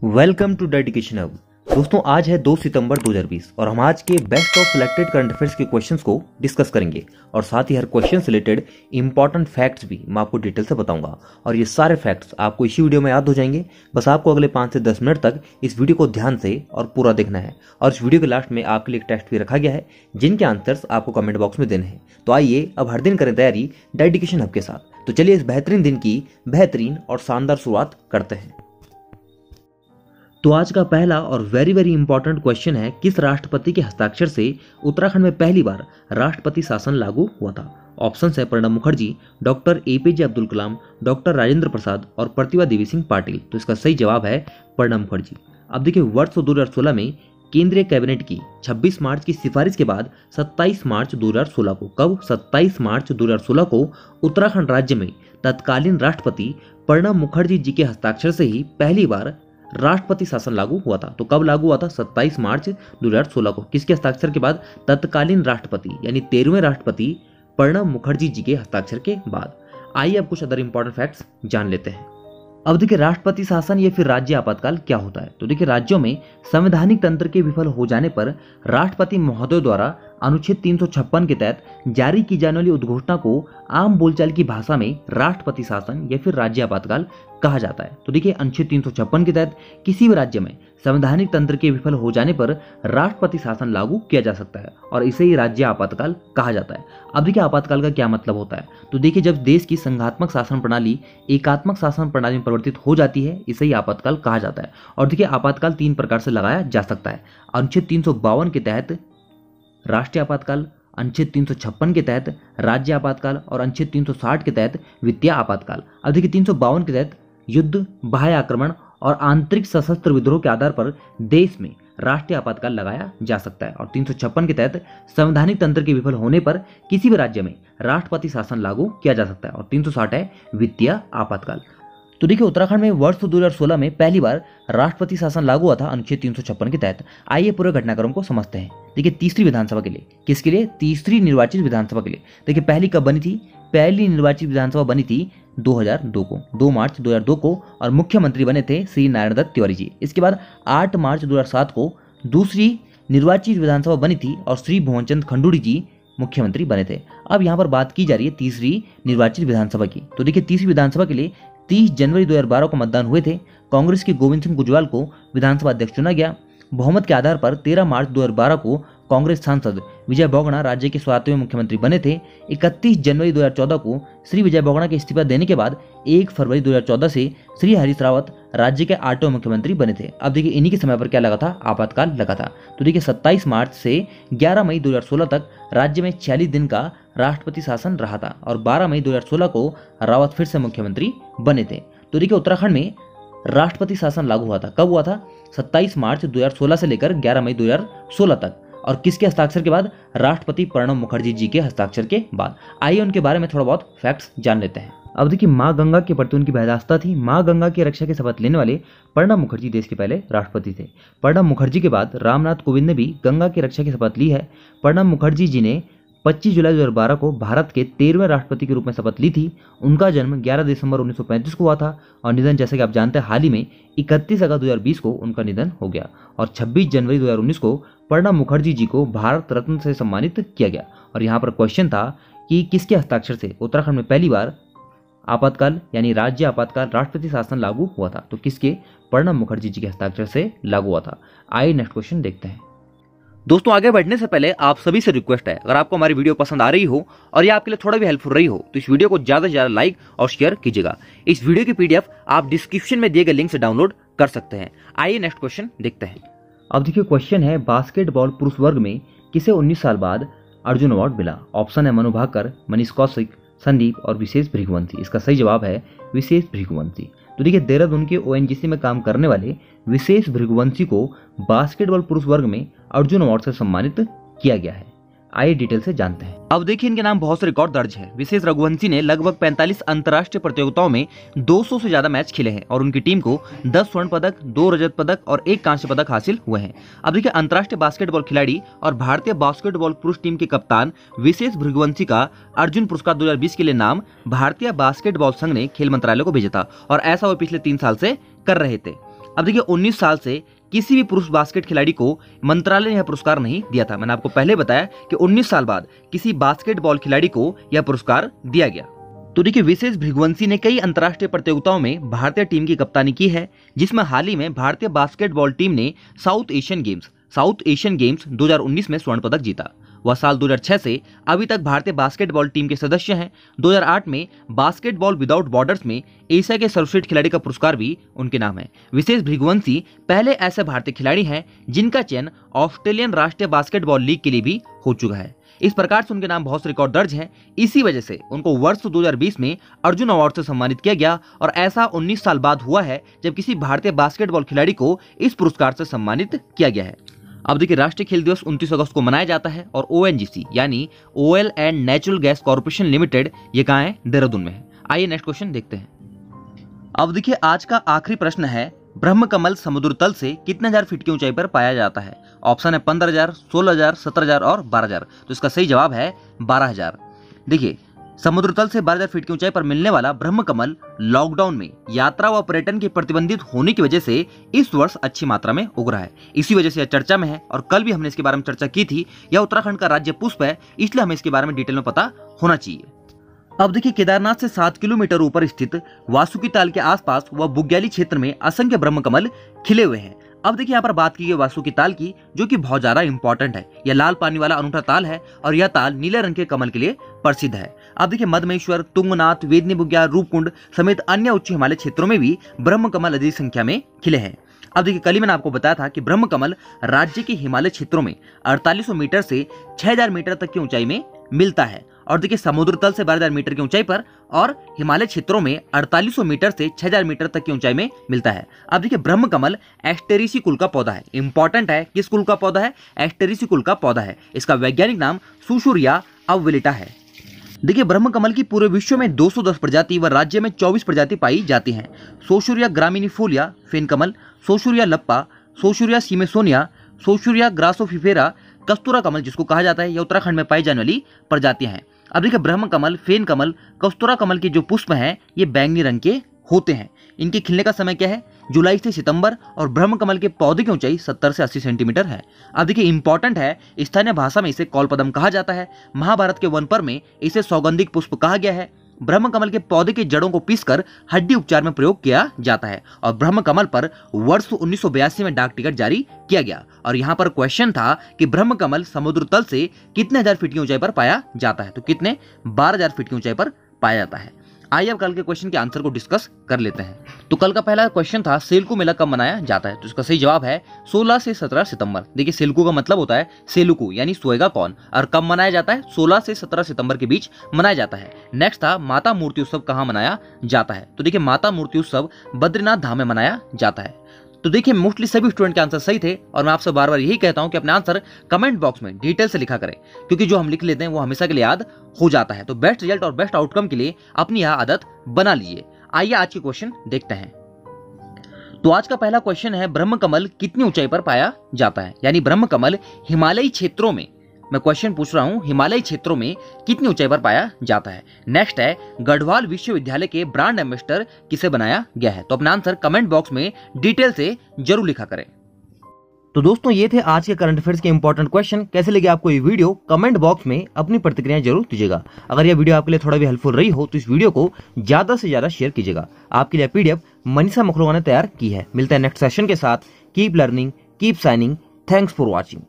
Welcome to dedication hub. दोस्तों आज है 2 सितंबर 2020 और हम आज के best of selected current affairs के क्वेश्चंस को डिस्कस करेंगे और साथ ही हर क्वेश्चन से रिलेटेड इंपॉर्टेंट फैक्ट्स भी मैं आपको डिटेल से बताऊंगा और ये सारे फैक्ट्स आपको इसी वीडियो में याद हो जाएंगे। बस आपको अगले 5 से 10 मिनट तक इस वीडियो को ध्यान से और पूरा देखना है और इस वीडियो के लास्ट में आपके लिए एक टेस्ट भी रखा गया है जिनके आंसर्स आपको कमेंट बॉक्स में देने हैं। तो आइए अब हर दिन करें तैयारी डेडिकेशन हब के साथ। तो चलिए इस बेहतरीन दिन की बेहतरीन और शानदार शुरुआत करते हैं। तो आज का पहला और वेरी इंपॉर्टेंट क्वेश्चन है, किस राष्ट्रपति के हस्ताक्षर से उत्तराखंड में पहली बार राष्ट्रपति शासन लागू हुआ था? ऑप्शंस है Pranab Mukherjee, doctor APJ Abdul Kalam, doctor Rajendra Prasad और प्रतिभा देवी सिंह पाटिल। तो इसका सही जवाब है प्रणब मुखर्जी। अब देखिए वर्ष 2016 में केंद्रीय कैबिनेट की 26 मार्च की सिफारिश के बाद 27 मार्च 2016 को, कब 27 मार्च 2016 को उत्तराखंड राज्य में तत्कालीन राष्ट्रपति प्रणब मुखर्जी जी के हस्ताक्षर से ही पहली बार राष्ट्रपति शासन लागू हुआ था। तो कब लागू हुआ था? 27 मार्च 2016 को। किसके हस्ताक्षर के बाद? तत्कालीन राष्ट्रपति यानी 13वें राष्ट्रपति प्रणब मुखर्जी जी के हस्ताक्षर के बाद। आइए अब कुछ अदर इंपॉर्टेंट फैक्ट्स जान लेते हैं। अब देखिए राष्ट्रपति शासन या फिर राज्य आपातकाल क्या होता है? तो देखिए राज्यों में संवैधानिक तंत्र के विफल हो जाने पर राष्ट्रपति महोदय द्वारा अनुच्छेद 356 के तहत जारी की जाने वाली उद्घोषणा को आम बोलचाल की भाषा में राष्ट्रपति शासन या फिर राज्य आपातकाल कहा जाता है। तो देखिए अनुच्छेद 356 के तहत किसी भी राज्य में संवैधानिक तंत्र के विफल हो जाने पर राष्ट्रपति शासन लागू किया जा सकता है और इसे ही राज्य आपातकाल कहा जाता है। अब देखिए आपातकाल का क्या मतलब होता है? तो देखिए जब देश की संघात्मक शासन प्रणाली एकात्मक शासन प्रणाली में परिवर्तित हो जाती है, इसे ही आपातकाल कहा जाता है। और देखिए आपातकाल 3 प्रकार से लगाया जा सकता है। अनुच्छेद 352 के तहत राष्ट्रीय आपातकाल, अनुच्छेद 356 के तहत राज्य आपातकाल और अनुच्छेद 360 के तहत वित्तीय आपातकाल। अब देखिए 352 के तहत युद्ध, बाह्य आक्रमण और आंतरिक सशस्त्र विद्रोह के आधार पर देश में राष्ट्रीय आपातकाल लगाया जा सकता है और 356 के तहत संवैधानिक तंत्र के विफल होने पर किसी भी राज्य में राष्ट्रपति शासन लागू किया जा सकता है और 360 है वित्तीय आपातकाल। तो देखिए उत्तराखंड में वर्ष 2016 में पहली बार राष्ट्रपति शासन लागू हुआ था अनुच्छेद 356 के तहत। आइए पूरे घटनाक्रम को समझते हैं। देखिए तीसरी विधानसभा के लिए, किसके लिए? तीसरी निर्वाचित विधानसभा के लिए। देखिए पहली कब बनी थी? पहली निर्वाचित विधानसभा बनी थी 2002 को, 2 मार्च 2002 को और मुख्यमंत्री बने थे श्री नारायण दत्त तिवारी जी। इसके बाद 8 मार्च 2007 को दूसरी निर्वाचित विधानसभा बनी थी और श्री भुवनचंद्र खंडूड़ी जी मुख्यमंत्री बने थे। अब यहाँ पर बात की जा रही है तीसरी निर्वाचित विधानसभा की। तो देखिए तीसरी विधानसभा के लिए 30 जनवरी 2012 को मतदान हुए थे। कांग्रेस के गोविंद सिंह गुजराल को विधानसभा अध्यक्ष चुना गया। बहुमत के आधार पर 13 मार्च 2012 को कांग्रेस सांसद विजय बोगड़ा राज्य के 7वें मुख्यमंत्री बने थे। 31 जनवरी 2014 को श्री विजय बोगड़ा के इस्तीफा देने के बाद 1 फरवरी 2014 से श्री हरीश रावत राज्य के 8वें मुख्यमंत्री बने थे। अब देखिए इन्हीं के समय पर क्या लगा था? आपातकाल लगा था। तो देखिए 27 मार्च से 11 मई 2016 तक राज्य में 46 दिन का राष्ट्रपति शासन रहा था और 12 मई 2016 को रावत फिर से मुख्यमंत्री बने थे। तो देखिए उत्तराखंड में राष्ट्रपति शासन लागू हुआ था। कब हुआ था? 27 मार्च 2016 से लेकर 11 मई 2016 तक और किसके हस्ताक्षर के बाद? राष्ट्रपति प्रणब मुखर्जी जी के हस्ताक्षर के बाद। आइए उनके बारे में थोड़ा बहुत फैक्ट्स जान लेते हैं। अब देखिए माँ गंगा के प्रति उनकी बहदास्ता थी। माँ गंगा की रक्षा की शपथ लेने वाले प्रणब मुखर्जी देश के पहले राष्ट्रपति थे। प्रणब मुखर्जी के बाद रामनाथ कोविंद ने भी गंगा की रक्षा की शपथ ली है। प्रणब मुखर्जी जी ने 25 जुलाई 2012 को भारत के 13वें राष्ट्रपति के रूप में शपथ ली थी। उनका जन्म 11 दिसंबर 1935 को हुआ था और निधन जैसे कि आप जानते हैं हाल ही में 31 अगस्त 2020 को उनका निधन हो गया और 26 जनवरी 2019 को प्रणब मुखर्जी जी को भारत रत्न से सम्मानित किया गया। और यहाँ पर क्वेश्चन था कि किसके हस्ताक्षर से उत्तराखंड में पहली बार आपातकाल यानी राज्य आपातकाल राष्ट्रपति शासन लागू हुआ था? तो किसके? प्रणब मुखर्जी जी के हस्ताक्षर से लागू हुआ था। आइए नेक्स्ट क्वेश्चन देखते हैं। दोस्तों आगे बढ़ने से पहले आप सभी से रिक्वेस्ट है, अगर आपको हमारी वीडियो पसंद आ रही हो और ये आपके लिए थोड़ा भी हेल्पफुल रही हो तो इस वीडियो को ज्यादा से ज्यादा लाइक और शेयर कीजिएगा। इस वीडियो की पीडीएफ आप डिस्क्रिप्शन में दिए गए लिंक से डाउनलोड कर सकते हैं। आइए नेक्स्ट क्वेश्चन देखते हैं। अब देखिए क्वेश्चन है बास्केटबॉल पुरुष वर्ग में किसे 19 साल बाद अर्जुन अवार्ड मिला? ऑप्शन है मनु भाकर, मनीष कौशिक, संदीप और विशेष भृगुवंशी। इसका सही जवाब है विशेष भृगुवंशी। तो देखिए देहरादून के ओएनजीसी में काम करने वाले विशेष भृगुवंशी को बास्केटबॉल पुरुष वर्ग में अर्जुन अवार्ड से सम्मानित किया गया है। आइए डिटेल से जानते हैं। अब देखिए इनके नाम बहुत से रिकॉर्ड दर्ज है। विशेष रघुवंशी ने लगभग 45 अंतर्राष्ट्रीय प्रतियोगिताओं में 200 से ज्यादा मैच खेले हैं और उनकी टीम को 10 स्वर्ण पदक, 2 रजत पदक और 1 कांस्य पदक हासिल हुए हैं। अब देखिए अंतर्राष्ट्रीय बास्केटबॉल खिलाड़ी और भारतीय बास्केटबॉल पुरुष टीम के कप्तान विशेष भृगुवंशी का अर्जुन पुरस्कार 2020 के लिए नाम भारतीय बास्केटबॉल संघ ने खेल मंत्रालय को भेजा था और ऐसा वो पिछले 3 साल से कर रहे थे। अब देखिए 19 साल से किसी भी पुरुष बास्केट खिलाड़ी को मंत्रालय ने यह पुरस्कार नहीं दिया था। मैंने आपको पहले बताया कि 19 साल बाद किसी बास्केटबॉल खिलाड़ी को यह पुरस्कार दिया गया। तो देखिए विशेष भृगुवंशी ने कई अंतर्राष्ट्रीय प्रतियोगिताओं में भारतीय टीम की कप्तानी की है, जिसमें हाल ही में भारतीय बास्केटबॉल टीम ने साउथ एशियन गेम्स 2019 में स्वर्ण पदक जीता। वह साल 2006 से अभी तक भारतीय बास्केटबॉल टीम के सदस्य हैं। 2008 में बास्केटबॉल विदाउट बॉर्डर्स में एशिया के सर्वश्रेष्ठ खिलाड़ी का पुरस्कार भी उनके नाम है। विशेष भृगुवंशी पहले ऐसे भारतीय खिलाड़ी हैं जिनका चयन ऑस्ट्रेलियन राष्ट्रीय बास्केटबॉल लीग के लिए भी हो चुका है। इस प्रकार से उनके नाम बहुत से रिकॉर्ड दर्ज हैं। इसी वजह से उनको वर्ष 2020 में अर्जुन अवार्ड से सम्मानित किया गया और ऐसा 19 साल बाद हुआ है जब किसी भारतीय बास्केटबॉल खिलाड़ी को इस पुरस्कार से सम्मानित किया गया है। अब देखिए राष्ट्रीय खेल दिवस 29 अगस्त को मनाया जाता है और ONGC यानी oil and natural gas corporation limited ये कहाँ है? देहरादून में है। आइए नेक्स्ट क्वेश्चन देखते हैं। अब देखिए आज का आखिरी प्रश्न है, ब्रह्म कमल समुद्र तल से कितने हजार फीट की ऊंचाई पर पाया जाता है? ऑप्शन है 15,000, 16,000, 17,000 और 12,000। तो इसका सही जवाब है 12,000। देखिए समुद्र तल से 12,000 फीट की ऊंचाई पर मिलने वाला ब्रह्म कमल लॉकडाउन में यात्रा व पर्यटन के प्रतिबंधित होने की वजह से इस वर्ष अच्छी मात्रा में उग रहा है। इसी वजह से यह चर्चा में है और कल भी हमने इसके बारे में चर्चा की थी। यह उत्तराखंड का राज्य पुष्प है, इसलिए हमें इसके बारे में डिटेल में पता होना चाहिए। अब देखिए केदारनाथ से 7 किलोमीटर ऊपर स्थित वासुकी ताल के आसपास व बुग्याली क्षेत्र में असंख्य ब्रह्म कमल खिले हुए हैं। अब देखिए यहाँ पर बात की गई वासुकी ताल की, जो कि बहुत ज्यादा इंपॉर्टेंट है। यह लाल पानी वाला अनूठा ताल है और यह ताल नीले रंग के कमल के लिए प्रसिद्ध है। अब देखिए मधमेश्वर, तुंगनाथ, वेदनी बुग्या, रूपकुंड समेत अन्य उच्च हिमालय क्षेत्रों में भी ब्रह्म कमल अधिक संख्या में खिले हैं। अब देखिए कल ही मैंने आपको बताया था कि ब्रह्म कमल राज्य के हिमालय क्षेत्रों में 4800 मीटर से 6000 मीटर तक की ऊंचाई में मिलता है। और देखिए समुद्र तल से 12,000 मीटर की ऊंचाई पर और हिमालय क्षेत्रों में 4800 मीटर से 6000 मीटर तक की ऊंचाई में मिलता है। अब देखिए ब्रह्म कमल एस्टेरेसी कुल का पौधा है। इंपॉर्टेंट है, किस कुल का पौधा है? एस्टेरेसी कुल का पौधा है। इसका वैज्ञानिक नाम सुशुरिया अवलिटा है। देखिए ब्रह्म कमल की पूरे विश्व में 210 प्रजाति व राज्य में 24 प्रजाति पाई जाती हैं। सोशुरिया ग्रामिनिफोलिया फेन कमल, सोशुरिया लप्पा, सोशुरिया सीमेसोनिया, सोशुरिया ग्रासोफिफेरा, कस्तूरा कमल जिसको कहा जाता है, यह उत्तराखंड में पाई जाने वाली प्रजातियां हैं। अब देखिए ब्रह्म कमल, फेन कमल, कस्तूरा कमल के जो पुष्प हैं ये बैंगनी रंग के होते हैं। इनके खिलने का समय क्या है? जुलाई से सितंबर। और ब्रह्म कमल के पौधे की ऊंचाई 70 से 80 सेंटीमीटर है। अब देखिए इंपॉर्टेंट है, स्थानीय भाषा में इसे कौलपदम कहा जाता है। महाभारत के वन पर्व में इसे सौगंधिक पुष्प कहा गया है। ब्रह्म कमल के पौधे की जड़ों को पीसकर हड्डी उपचार में प्रयोग किया जाता है। और ब्रह्म कमल पर वर्ष 1982 में डाक टिकट जारी किया गया। और यहाँ पर क्वेश्चन था कि ब्रह्म कमल समुद्र तल से कितने हजार फीट की ऊंचाई पर पाया जाता है? तो कितने? 12,000 फीट की ऊंचाई पर पाया जाता है। आइए अब कल के क्वेश्चन के आंसर को डिस्कस कर लेते हैं। तो कल का पहला क्वेश्चन था सेलकू मेला कब मनाया जाता है? तो इसका सही जवाब है 16 से 17 सितंबर। देखिए सेलकू का मतलब होता है सेलुकू यानी सोएगा कौन, और कब मनाया जाता है? 16 से 17 सितंबर के बीच मनाया जाता है। नेक्स्ट था माता मूर्ति उत्सव कहाँ मनाया जाता है? तो देखिए माता मूर्ति उत्सव बद्रीनाथ धाम में मनाया जाता है। तो देखिए मोस्टली सभी स्टूडेंट के आंसर सही थे और मैं आपसे बार बार यही कहता हूं कि अपने आंसर कमेंट बॉक्स में डिटेल से लिखा करें, क्योंकि जो हम लिख लेते हैं वो हमेशा के लिए याद हो जाता है। तो बेस्ट रिजल्ट और बेस्ट आउटकम के लिए अपनी यह आदत बना लीजिए। आइए आज के क्वेश्चन देखते हैं। तो आज का पहला क्वेश्चन है, ब्रह्म कमल कितनी ऊंचाई पर पाया जाता है? यानी ब्रह्म कमल हिमालयी क्षेत्रों में, मैं क्वेश्चन पूछ रहा हूं, हिमालयी क्षेत्रों में कितनी ऊंचाई पर पाया जाता है? नेक्स्ट है, गढ़वाल विश्वविद्यालय के ब्रांड एम्बेसडर किसे बनाया गया है? तो अपना आंसर कमेंट बॉक्स में डिटेल से जरूर लिखा करें। तो दोस्तों ये थे आज के करंट अफेयर्स के इंपॉर्टेंट क्वेश्चन। कैसे लगे आपको ये वीडियो? कमेंट बॉक्स में अपनी प्रतिक्रिया जरूर दीजिएगा। अगर यह वीडियो आपके लिए थोड़ा भी हेल्पफुल रही हो तो इस वीडियो को ज्यादा से ज्यादा शेयर कीजिएगा। आपके लिए PDF मनीषा मखरोगा ने तैयार की है। मिलता है नेक्स्ट सेशन के साथ। Keep learning, keep signing. Thanks for watching.